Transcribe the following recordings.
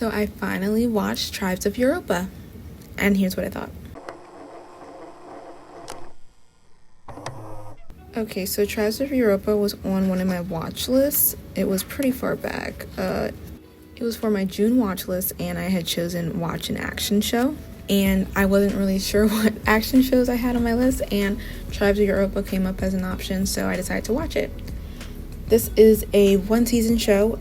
So I finally watched Tribes of Europa, and here's what I thought. Okay, so Tribes of Europa was on one of my watch lists. It was pretty far back. It was for my June watch list, and I had chosen Watch an Action Show. And I wasn't really sure what action shows I had on my list, and Tribes of Europa came up as an option, so I decided to watch it. This is a one-season show,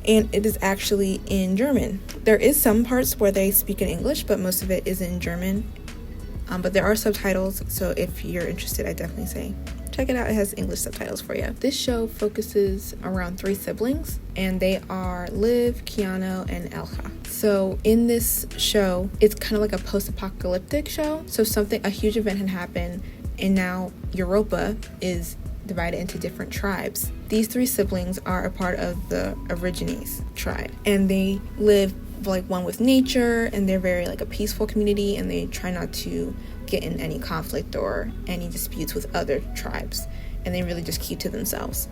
and it is actually in German. There is some parts where they speak in English, but most of it is in German. But there are subtitles, so if you're interested, I definitely say check it out. It has English subtitles for you. This show focuses around 3 siblings, and they are Liv, Keanu, and Elcha. So in this show, it's kind of like a post-apocalyptic show. So a huge event had happened, and now Europa is divided into different tribes. These 3 siblings are a part of the Aborigines tribe, and they live like one with nature, and they're very like a peaceful community, and they try not to get in any conflict or any disputes with other tribes, and they really just keep to themselves.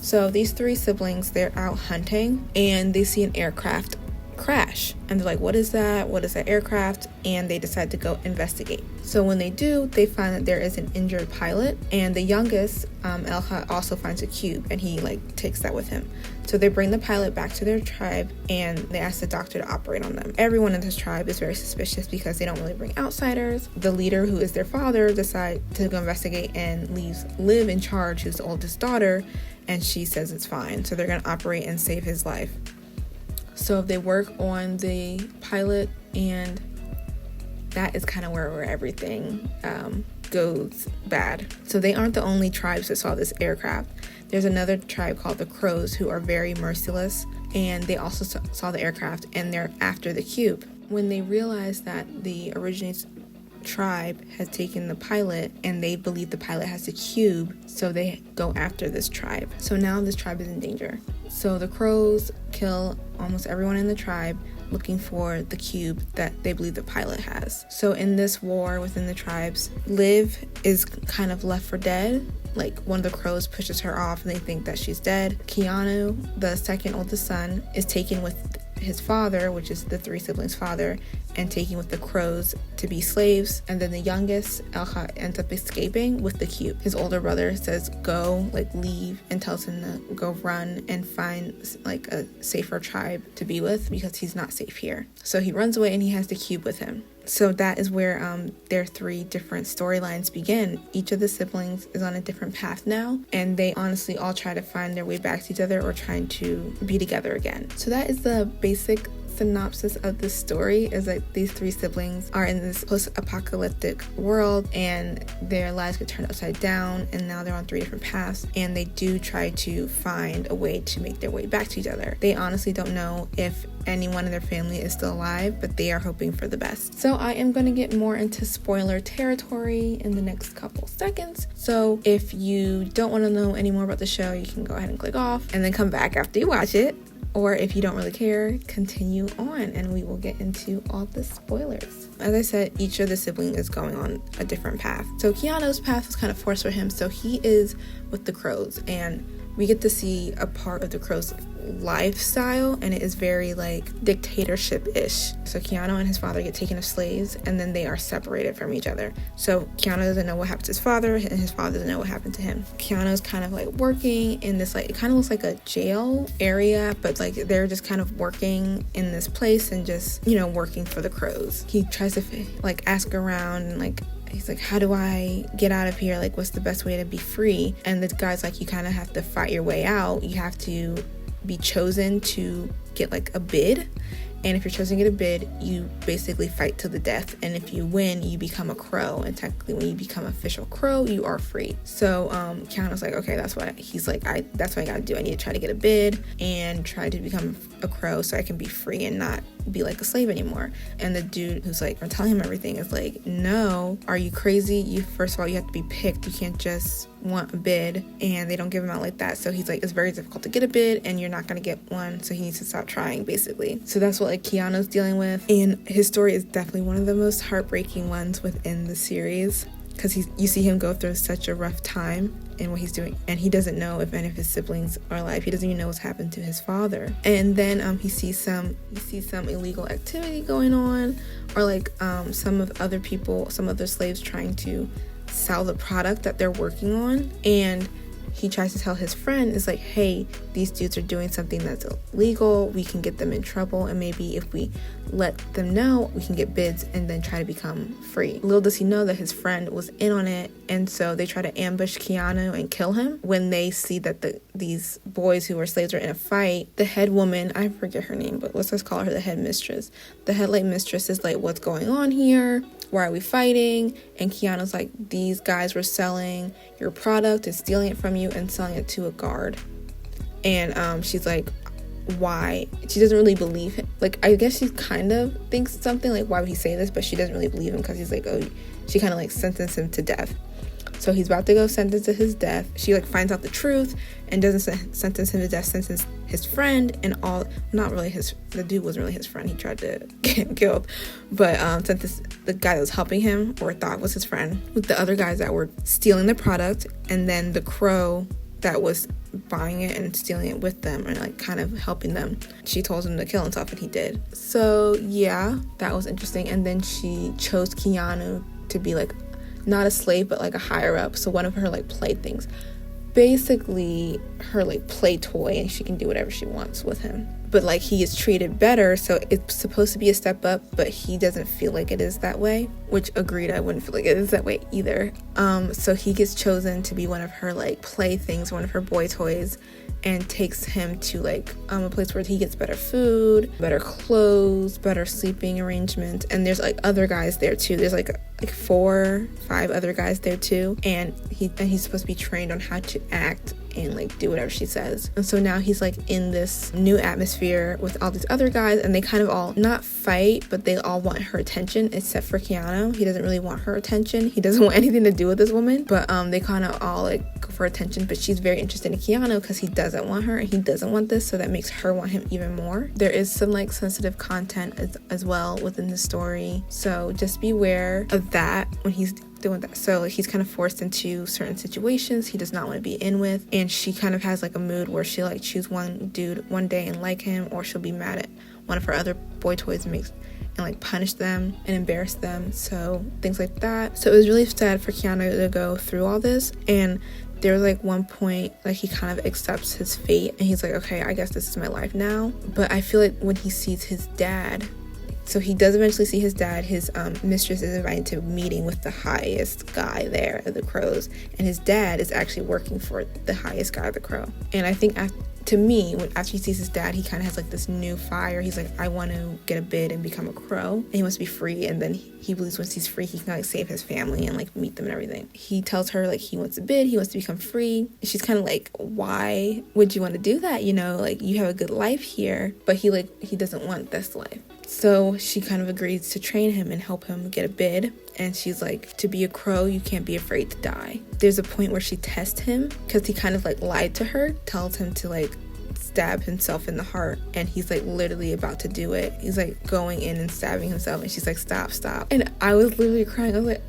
So these 3 siblings, they're out hunting, and they see an aircraft crash, and they're like, what is that aircraft? And they decide to go investigate. So when they do, they find that there is an injured pilot, and the youngest, Elcha, also finds a cube, and he like takes that with him. So they bring the pilot back to their tribe, and they ask the doctor to operate on them. Everyone in this tribe is very suspicious because they don't really bring outsiders. The leader, who is their father, decides to go investigate and leaves Liv in charge, who's the oldest daughter, and she says it's fine. So they're going to operate and save his life. So they work on the pilot, and that is kind of where everything goes bad. So they aren't the only tribes that saw this aircraft. There's another tribe called the Crows who are very merciless, and they also saw the aircraft, and they're after the cube. When they realize that the Aborigines tribe has taken the pilot, and they believe the pilot has the cube, so they go after this tribe. So now this tribe is in danger. So the Crows kill almost everyone in the tribe looking for the cube that they believe the pilot has. So in this war within the tribes, Liv is kind of left for dead. Like, one of the Crows pushes her off, and they think that she's dead. Keanu, the second oldest son, is taken with his father, which is the 3 siblings' father, and taken with the Crows to be slaves. And then the youngest, Elcha, ends up escaping with the cube. His older brother says go, leave, and tells him to go run and find a safer tribe to be with, because he's not safe here. So he runs away, and he has the cube with him. So that is where their 3 different storylines begin. Each of the siblings is on a different path now, and they honestly all try to find their way back to each other, or trying to be together again. So that is the basic synopsis of the story, is that these 3 siblings are in this post-apocalyptic world, and their lives get turned upside down, and now they're on 3 different paths, and they do try to find a way to make their way back to each other. They honestly don't know if anyone in their family is still alive, but they are hoping for the best. So I am going to get more into spoiler territory in the next couple seconds. So if you don't want to know any more about the show, you can go ahead and click off and then come back after you watch it. Or if you don't really care, continue on, and we will get into all the spoilers. As I said, each of the siblings is going on a different path. So Keanu's path was kind of forced for him, so he is with the Crows, and we get to see a part of the Crows' lifestyle, and it is very dictatorship-ish. So Keanu and his father get taken as slaves, and then they are separated from each other. So Keanu doesn't know what happened to his father, and his father doesn't know what happened to him. Keanu's kind of working in this it kind of looks like a jail area, but they're just kind of working in this place and just working for the Crows. He tries to ask around, and he's like, how do I get out of here? What's the best way to be free? And the guy's like, you kind of have to fight your way out. You have to be chosen to get a bid. And if you're chosen to get a bid, you basically fight to the death. And if you win, you become a crow. And technically, when you become official crow, you are free. So Keanu's like, okay, that's what he's like. That's what I gotta do. I need to try to get a bid and try to become a crow so I can be free and not be a slave anymore. And the dude who's telling him everything is no, are you crazy? First of all, you have to be picked. You can't just want a bid, and they don't give him out like that. So he's it's very difficult to get a bid, and you're not gonna get one, so he needs to stop trying, basically. So that's what Keanu's dealing with, and his story is definitely one of the most heartbreaking ones within the series, because you see him go through such a rough time. and what he's doing, and he doesn't know if any of his siblings are alive. He doesn't even know what's happened to his father. And then he sees some illegal activity going on, or like some other slaves trying to sell the product that they're working on, and he tries to tell his friend, is like, hey, these dudes are doing something that's illegal, we can get them in trouble, and maybe if we let them know, we can get bids and then try to become free. Little does he know that his friend was in on it, and so they try to ambush Keanu and kill him. When they see that these boys who are slaves are in a fight, the head woman, I forget her name, but let's just call her the head mistress. The head mistress is like, what's going on here? Why are we fighting? And Keanu's like, these guys were selling your product and stealing it from you and selling it to a guard. And she's like, why? She doesn't really believe him. Like, I guess she kind of thinks something like, why would he say this? But she doesn't really believe him because he's like, oh, she kind of like sentenced him to death. So he's about to go sentence to his death. She like finds out the truth and doesn't sentence him to death, sentence his friend and all, not really the dude wasn't really his friend, he tried to get him killed, but sentence the guy that was helping him, or thought was his friend, with the other guys that were stealing the product, and then the crow that was buying it and stealing it with them and like kind of helping them. She told him to kill himself and he did. So yeah, that was interesting. And then she chose Keanu to be like not a slave but like a higher up, so one of her like playthings, basically her like play toy, and she can do whatever she wants with him. But like he is treated better, so it's supposed to be a step up, but he doesn't feel like it is that way, which agreed, I wouldn't feel like it is that way either. So he gets chosen to be one of her like playthings, one of her boy toys, and takes him to like a place where he gets better food, better clothes, better sleeping arrangements. And there's like other guys there too. There's like 4, 5 other guys there too, and he's supposed to be trained on how to act and like do whatever she says. And so now he's like in this new atmosphere with all these other guys, and they kind of all not fight, but they all want her attention except for Keanu. He doesn't really want her attention. He doesn't want anything to do with this woman, but they kind of all like go for attention. But she's very interested in Keanu because he doesn't want her and he doesn't want this, so that makes her want him even more. There is some like sensitive content as well within the story, so just beware of that when he's doing that. So he's kind of forced into certain situations he does not want to be in with, and she kind of has like a mood where she'll like choose one dude one day and like him, or she'll be mad at one of her other boy toys and like punish them and embarrass them, so things like that. So it was really sad for Keanu to go through all this, and there was like one point like he kind of accepts his fate and he's like, okay, I guess this is my life now. But I feel like when he sees his dad, so he does eventually see his dad, his mistress is invited to a meeting with the highest guy there of the crows, and his dad is actually working for the highest guy of the crow. And I think to me, after he sees his dad, he kind of has like this new fire. He's like, I want to get a bid and become a crow, and he wants to be free. And then he believes once he's free, he can like save his family and like meet them and everything. He tells her like he wants a bid, he wants to become free. She's kind of like, why would you want to do that? You know, like you have a good life here, but he doesn't want this life. So she kind of agrees to train him and help him get a bid. And she's like, to be a crow, you can't be afraid to die. There's a point where she tests him because he kind of like lied to her, tells him to like stab himself in the heart, and he's like literally about to do it. He's like going in and stabbing himself, and she's like, stop. And I was literally crying. I was like,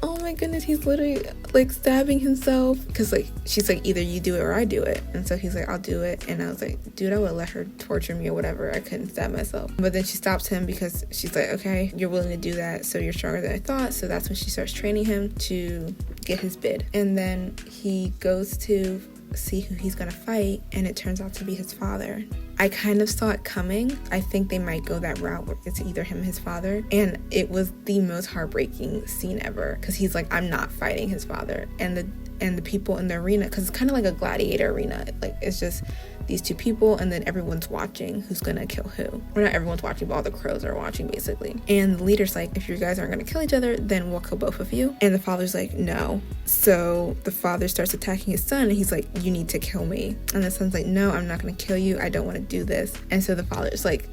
oh my goodness, he's literally like stabbing himself, because like she's like, either you do it or I do it. And so he's like, I'll do it. And I was like, dude, I would let her torture me or whatever. I couldn't stab myself. But then she stops him because she's like, okay, you're willing to do that, so you're stronger than I thought. So that's when she starts training him to get his bid. And then he goes to see who he's gonna fight, and it turns out to be his father. I kind of saw it coming. I think they might go that route where it's either him or his father, and it was the most heartbreaking scene ever, because he's like, I'm not fighting his father. And the people in the arena, because it's kind of like a gladiator arena, like it's just these two people, and then everyone's watching who's gonna kill who. Or not everyone's watching, but all the crows are watching basically. And the leader's like, if you guys aren't gonna kill each other, then we'll kill both of you. And the father's like, no. So the father starts attacking his son, and he's like, you need to kill me. And the son's like, no, I'm not gonna kill you, I don't want to do this. And so the father's like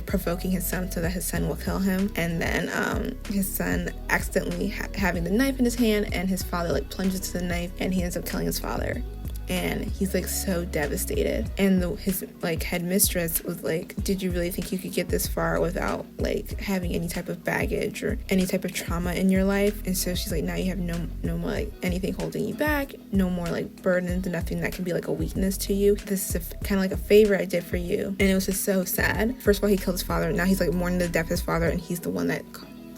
provoking his son so that his son will kill him. And then his son accidentally having the knife in his hand, and his father like plunges to the knife, and he ends up killing his father. and he's like so devastated. And his like headmistress was like, did you really think you could get this far without like having any type of baggage or any type of trauma in your life? And so she's like, now you have no more like anything holding you back, no more like burdens, nothing that can be like a weakness to you. This is kind of like a favor I did for you. And it was just so sad. First of all, he killed his father. Now he's like mourning the death of his father, and he's the one that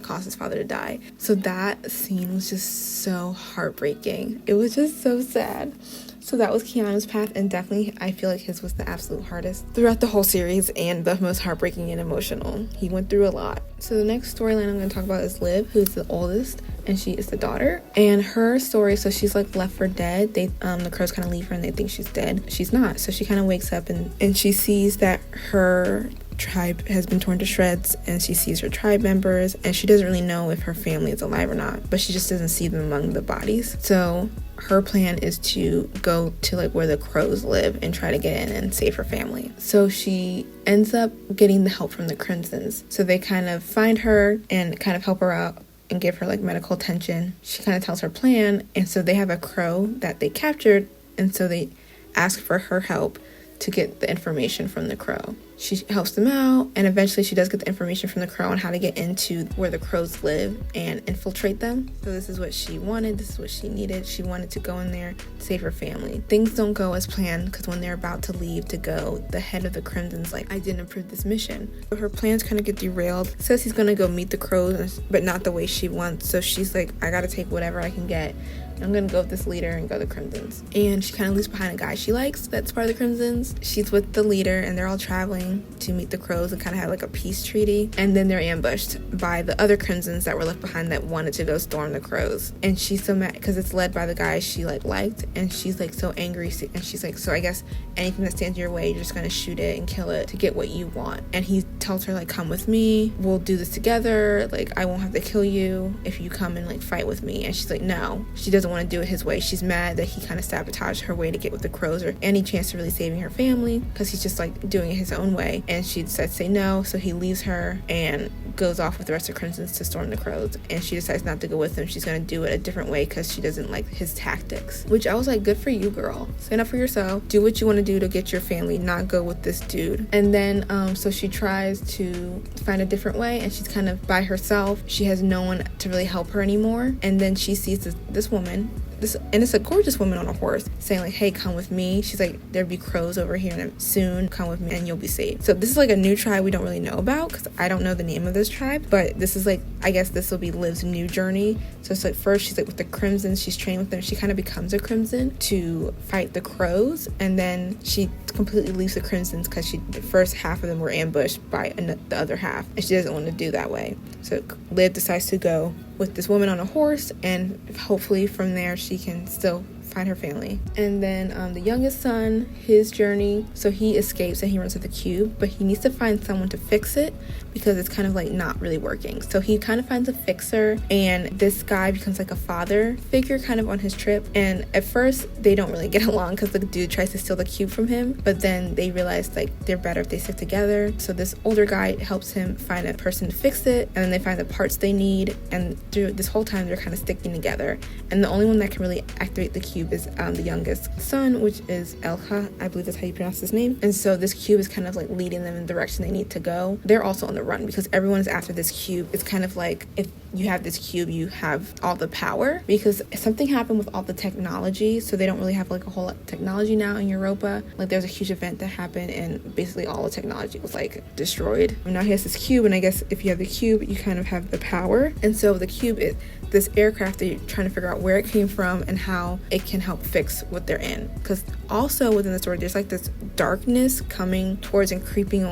caused his father to die. So that scene was just so heartbreaking. It was just so sad. So that was Keanu's path, and definitely I feel like his was the absolute hardest throughout the whole series and the most heartbreaking and emotional. He went through a lot. So the next storyline I'm going to talk about is Liv, who's the oldest, and she is the daughter. And her story, so she's like left for dead. The crows kind of leave her and they think she's dead. She's not. So she kind of wakes up and she sees that her tribe has been torn to shreds, and she sees her tribe members, and she doesn't really know if her family is alive or not, but she just doesn't see them among the bodies. So her plan is to go to like where the crows live and try to get in and save her family. So she ends up getting the help from the Crimsons. So they kind of find her and kind of help her out and give her like medical attention. She kind of tells her plan, and so they have a crow that they captured, and so they ask for her help to get the information from the crow. She helps them out, and eventually she does get the information from the crow on how to get into where the crows live and infiltrate them. So this is what she wanted. This is what she needed. She wanted to go in there to save her family. Things don't go as planned, because when they're about to leave to go, the head of the Crimson's like, I didn't approve this mission. So her plans kind of get derailed. Says he's gonna go meet the crows, but not the way she wants. So she's like, I gotta take whatever I can get. I'm gonna go with this leader and go to the Crimsons. And she kind of leaves behind a guy she likes that's part of the Crimsons. She's with the leader, and they're all traveling to meet the crows and kind of have like a peace treaty. And then they're ambushed by the other Crimsons that were left behind that wanted to go storm the crows. And she's so mad because it's led by the guy she like liked, and she's like so angry. And she's like, so I guess anything that stands in your way, you're just gonna shoot it and kill it to get what you want. And he tells her like, come with me, we'll do this together, like I won't have to kill you if you come and like fight with me. And she's like, no, she doesn't want to do it his way. She's mad that he kind of sabotaged her way to get with the crows or any chance to really saving her family, because he's just like doing it his own way. And she decides to say no, so he leaves her and goes off with the rest of Crimson's to storm the crows. And she decides not to go with him. She's gonna do it a different way because she doesn't like his tactics, which I was like, good for you, girl. Stand up for yourself, do what you want to do to get your family, not go with this dude. And then so she tries to find a different way, and she's kind of by herself. She has no one to really help her anymore. And then she sees this woman, and it's a gorgeous woman on a horse, saying like, hey, come with me. She's like, there'll be crows over here and soon, come with me and you'll be safe. So this is like a new tribe we don't really know about, because I don't know the name of this tribe, but this is like, I guess this will be Liv's new journey. So it's like, first she's like with the Crimsons, she's training with them, she kind of becomes a Crimson to fight the crows, and then she completely leaves the Crimsons because the first half of them were ambushed by the other half, and she doesn't want to do that way. So Liv decides to go with this woman on a horse, and hopefully from there she can still find her family. And then the youngest son, his journey, so he escapes and he runs to the cube, but he needs to find someone to fix it because it's kind of like not really working. So he kind of finds a fixer, and this guy becomes like a father figure kind of on his trip. And at first they don't really get along because the dude tries to steal the cube from him, but then they realize like they're better if they stick together. So this older guy helps him find a person to fix it, and then they find the parts they need, and through this whole time they're kind of sticking together. And the only one that can really activate the cube is the youngest son, which is Elha, I believe that's how you pronounce his name. And so this cube is kind of like leading them in the direction they need to go. They're also on the run because everyone is after this cube. It's kind of like, if you have this cube, you have all the power, because something happened with all the technology, so they don't really have like a whole lot of technology now in Europa. Like there's a huge event that happened and basically all the technology was like destroyed. And now he has this cube, and I guess if you have the cube, you kind of have the power. And so the cube is this aircraft that you're trying to figure out where it came from and how it can help fix what they're in. Because also within the story, there's like this darkness coming towards and creeping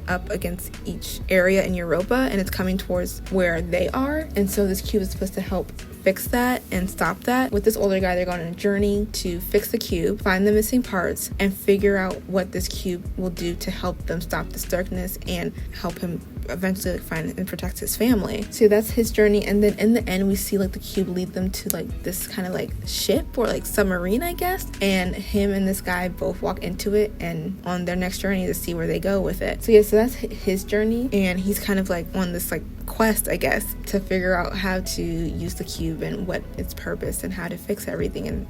up against each area in Europa, and it's coming towards where they are. And so this cube is supposed to help fix that and stop that. With this older guy, they're going on a journey to fix the cube, find the missing parts, and figure out what this cube will do to help them stop this darkness and help him eventually like find and protect his family. So that's his journey. And then in the end, we see like the cube lead them to like this kind of like ship or like submarine, I guess, and him and this guy both walk into it and on their next journey to see where they go with it. So yeah, so that's his journey, and he's kind of like on this like quest, I guess, to figure out how to use the cube and what its purpose and how to fix everything and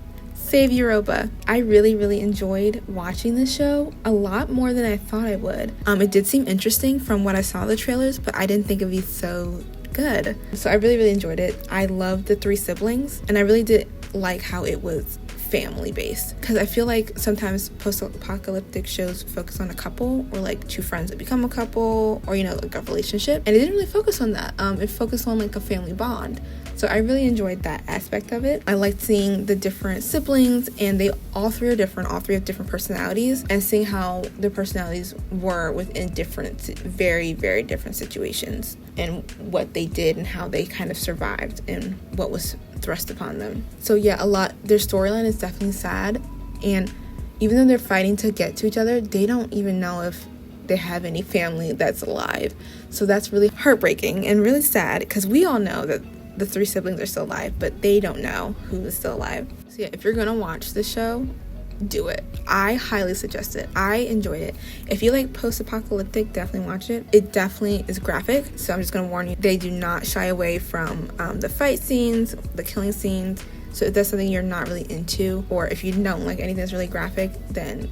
Save Europa. I really enjoyed watching this show a lot more than I thought I would. It did seem interesting from what I saw in the trailers, but I didn't think it'd be so good. So I really enjoyed it. I loved the 3 siblings, and I really did like how it was family based, because I feel like sometimes post-apocalyptic shows focus on a couple, or like 2 friends that become a couple, or like a relationship, and it didn't really focus on that. It focused on like a family bond. So I really enjoyed that aspect of it. I liked seeing the different siblings, and they all 3 are different. All 3 have different personalities, and seeing how their personalities were within different, very different situations, and what they did and how they kind of survived and what was thrust upon them. So yeah, their storyline is definitely sad, and even though they're fighting to get to each other, they don't even know if they have any family that's alive. So that's really heartbreaking and really sad, because we all know that the 3 siblings are still alive, but they don't know who is still alive. So yeah, if you're gonna watch this show, do it. I highly suggest it. I enjoyed it. If you like post-apocalyptic, definitely watch it. It definitely is graphic, so I'm just gonna warn you, they do not shy away from the fight scenes, the killing scenes. So if that's something you're not really into, or if you don't like anything that's really graphic, then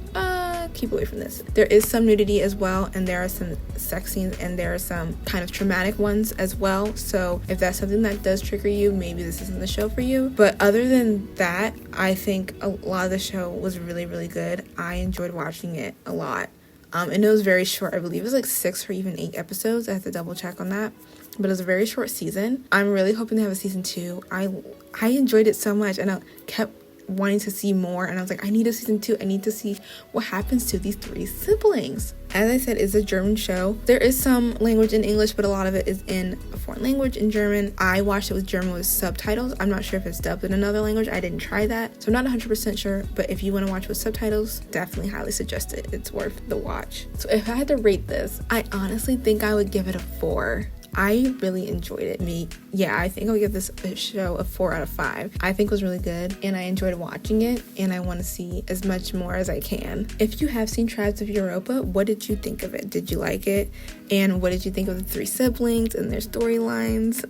keep away from this. There is some nudity as well, and there are some sex scenes, and there are some kind of traumatic ones as well. So if that's something that does trigger you, maybe this isn't the show for you. But other than that, I think a lot of the show was really good. I enjoyed watching it a lot. And it was very short. I believe it was like 6 or even 8 episodes. I have to double check on that. But it was a very short season. I'm really hoping they have a season 2. I enjoyed it so much, and I kept wanting to see more, and I was like, I need a season 2. I need to see what happens to these 3 siblings. As I said, it's a German show. There is some language in English, but a lot of it is in a foreign language, in German. I watched it with German with subtitles. I'm not sure if it's dubbed in another language. I didn't try that, so I'm not 100% sure, but if you want to watch with subtitles, definitely highly suggest it. It's worth the watch. So if I had to rate this, I honestly think I would give it a 4. I really enjoyed it. I think I'll give this show a 4 out of 5. I think it was really good, and I enjoyed watching it, and I want to see as much more as I can. If you have seen Tribes of Europa, what did you think of it? Did you like it? And what did you think of the 3 siblings and their storylines?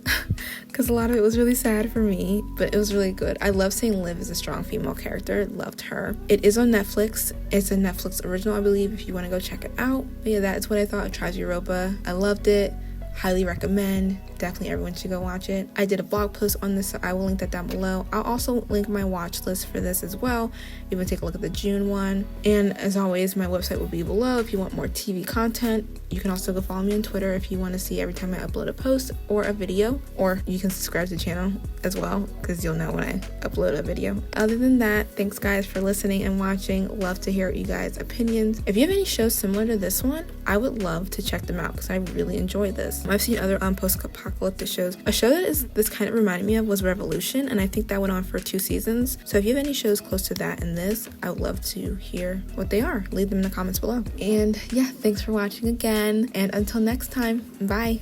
Because a lot of it was really sad for me, but it was really good. I love seeing Liv as a strong female character. Loved her. It is on Netflix. It's a Netflix original, I believe, if you want to go check it out. But yeah, that is what I thought of Tribes of Europa. I loved it. Highly recommend. Definitely everyone should go watch it. I did a blog post on this, so I will link that down below. I'll also link my watch list for this as well. You can take a look at the June one. And as always, my website will be below if you want more TV content. You can also go follow me on Twitter if you want to see every time I upload a post or a video. Or you can subscribe to the channel as well, because you'll know when I upload a video. Other than that, thanks guys for listening and watching. Love to hear you guys' opinions. If you have any shows similar to this one, I would love to check them out, because I really enjoyed this. I've seen other post-apocalyptic shows. A show that this kind of reminded me of was Revolution, and I think that went on for 2 seasons. So if you have any shows close to that and this, I would love to hear what they are. Leave them in the comments below. And yeah, thanks for watching again, and until next time, bye.